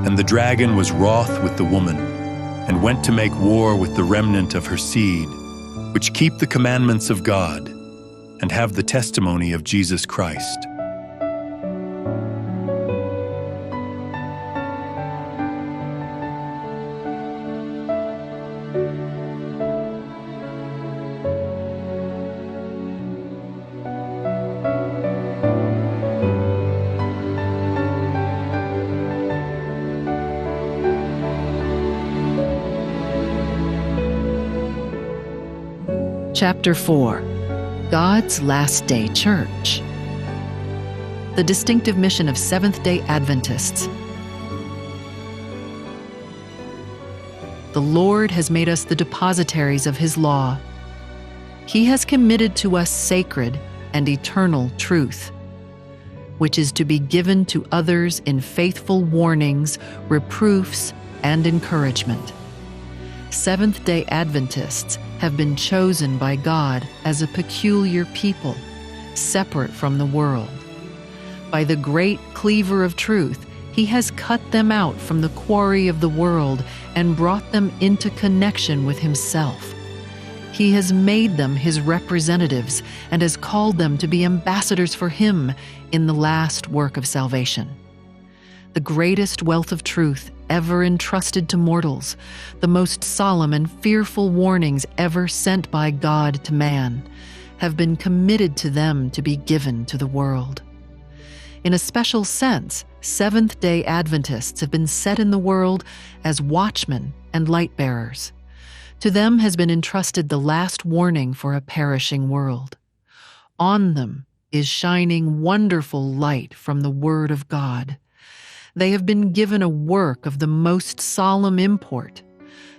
And the dragon was wroth with the woman, and went to make war with the remnant of her seed, which keep the commandments of God, and have the testimony of Jesus Christ. Chapter 4. God's Last Day Church. The distinctive mission of Seventh-day Adventists. The Lord has made us the depositaries of His law. He has committed to us sacred and eternal truth, which is to be given to others in faithful warnings, reproofs, and encouragement. Seventh-day Adventists have been chosen by God as a peculiar people, separate from the world. By the great cleaver of truth, He has cut them out from the quarry of the world and brought them into connection with Himself. He has made them His representatives and has called them to be ambassadors for Him in the last work of salvation. The greatest wealth of truth ever entrusted to mortals, the most solemn and fearful warnings ever sent by God to man, have been committed to them to be given to the world. In a special sense, Seventh-day Adventists have been set in the world as watchmen and light-bearers. To them has been entrusted the last warning for a perishing world. On them is shining wonderful light from the Word of God. They have been given a work of the most solemn import,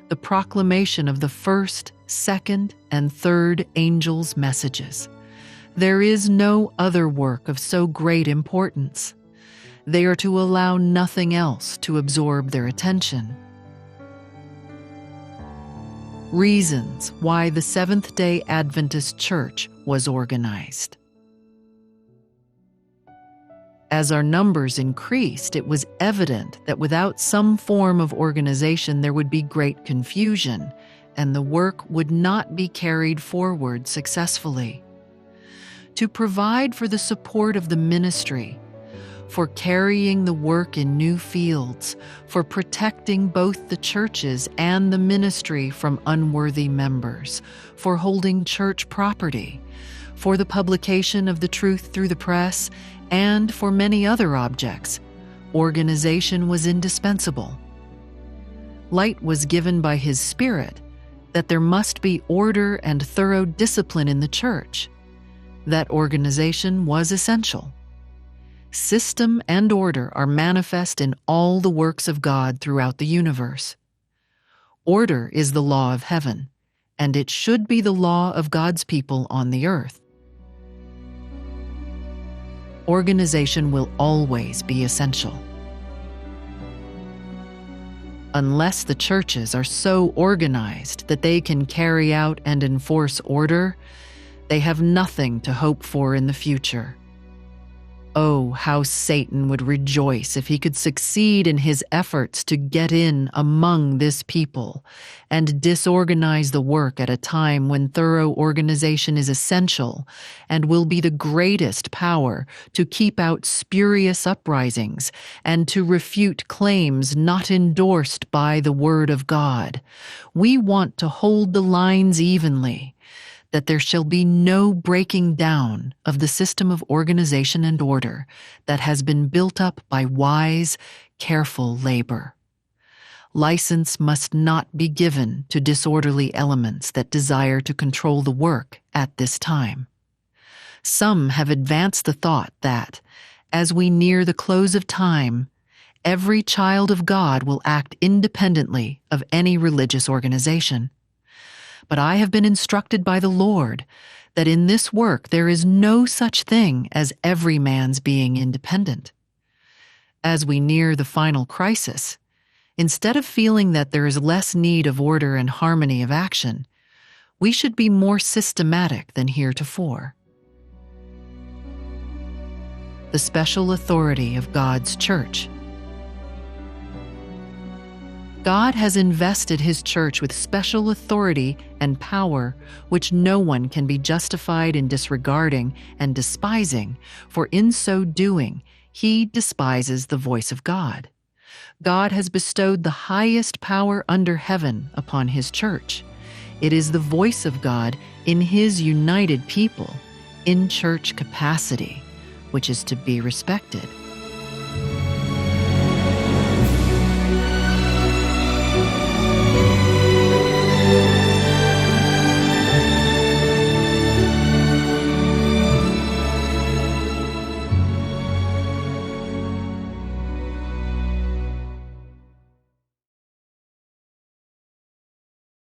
the proclamation of the first, second, and third angels' messages. There is no other work of so great importance. They are to allow nothing else to absorb their attention. Reasons why the Seventh-day Adventist Church was organized. As our numbers increased, it was evident that without some form of organization there would be great confusion, and the work would not be carried forward successfully. To provide for the support of the ministry, for carrying the work in new fields, for protecting both the churches and the ministry from unworthy members, for holding church property, for the publication of the truth through the press, and for many other objects, organization was indispensable. Light was given by His Spirit that there must be order and thorough discipline in the church. That organization was essential. System and order are manifest in all the works of God throughout the universe. Order is the law of heaven, and it should be the law of God's people on the earth. Organization will always be essential. Unless the churches are so organized that they can carry out and enforce order, they have nothing to hope for in the future. Oh, how Satan would rejoice if he could succeed in his efforts to get in among this people and disorganize the work at a time when thorough organization is essential and will be the greatest power to keep out spurious uprisings and to refute claims not endorsed by the Word of God. We want to hold the lines evenly, that there shall be no breaking down of the system of organization and order that has been built up by wise, careful labor. License must not be given to disorderly elements that desire to control the work at this time. Some have advanced the thought that, as we near the close of time, every child of God will act independently of any religious organization. But I have been instructed by the Lord that in this work there is no such thing as every man's being independent. As we near the final crisis, instead of feeling that there is less need of order and harmony of action, we should be more systematic than heretofore. The special authority of God's church. God has invested His church with special authority and power, which no one can be justified in disregarding and despising, for in so doing, he despises the voice of God. God has bestowed the highest power under heaven upon His church. It is the voice of God in His united people, in church capacity, which is to be respected.